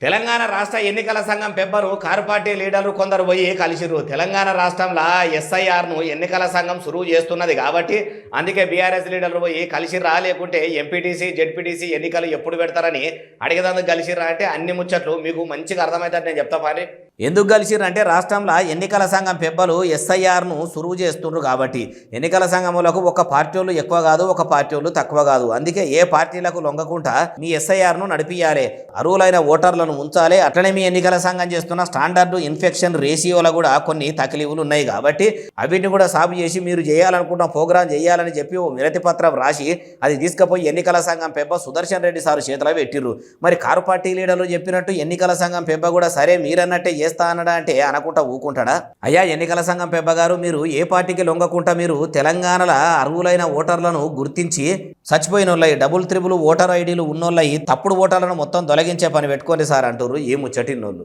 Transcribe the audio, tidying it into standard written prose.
తెలంగాణ రాష్ట్ర ఎన్నికల సంఘం పెబ్బరు కారు పార్టీ లీడర్లు కొందరు పోయి కలిసిరు. తెలంగాణ రాష్ట్రంలో ఎస్ఐఆర్ను ఎన్నికల సంఘం సురువు చేస్తున్నది కాబట్టి అందుకే బీఆర్ఎస్ లీడర్లు పోయి కలిసిరా, లేకుంటే ఎంపీటీసీ జెడ్పీటీసీ ఎన్నికలు ఎప్పుడు పెడతారని అడిగేందుకు కలిసిరా అంటే అన్ని ముచ్చట్లు మీకు మంచిగా అర్థమవుతారు. నేను చెప్తా పారి ఎందుకు కలిసిరంటే రాష్ట్రంలో ఎన్నికల సంఘం పెబ్బలు ఎస్ఐఆర్ను సురువు చేస్తుండ్రు కాబట్టి. ఎన్నికల సంఘములకు ఒక పార్టీ వాళ్ళు ఎక్కువ కాదు, ఒక పార్టీ వాళ్ళు తక్కువ కాదు. అందుకే ఏ పార్టీలకు లొంగకుండా మీ ఎస్ఐఆర్ను నడిపియాలి, అర్హులైన ఓటర్లను ఉంచాలి. అట్లనే మీ ఎన్నికల సంఘం చేస్తున్న స్టాండర్డ్ ఇన్ఫెక్షన్ రేషియోలో కూడా కొన్ని తకిలీవులు ఉన్నాయి కాబట్టి అవిటిని కూడా సాగు చేసి మీరు చేయాలనుకుంటున్న ప్రోగ్రాం చేయాలని చెప్పి ఓ వినతి పత్రం రాసి అది తీసుకుపోయి ఎన్నికల సంఘం పెబ్బ సుదర్శన్ రెడ్డి సారు చేతిలో పెట్టిర్రు. మరి కారు పార్టీ లీడర్లు చెప్పినట్టు ఎన్నికల సంఘం పెబ్బ కూడా సరే మీరన్నట్టే చేస్తా అన్నడా అంటే అనకుండా ఊకుంటాడా? అయ్యా ఎన్నికల సంఘం పెబ్బ గారు, మీరు ఏ పార్టీకి లొంగకుండా మీరు తెలంగాణలో అర్హులైన ఓటర్లను గుర్తించి చచ్చిపోయిన వాళ్ళయి డబుల్ త్రిబుల్ ఓటర్ ఐడీలు ఉన్నోళ్ళయి తప్పుడు ఓటర్లను మొత్తం తొలగించే పని పెట్టుకోండి సార్ అంటారు. ఏ ముచ్చటిన్నోళ్ళు.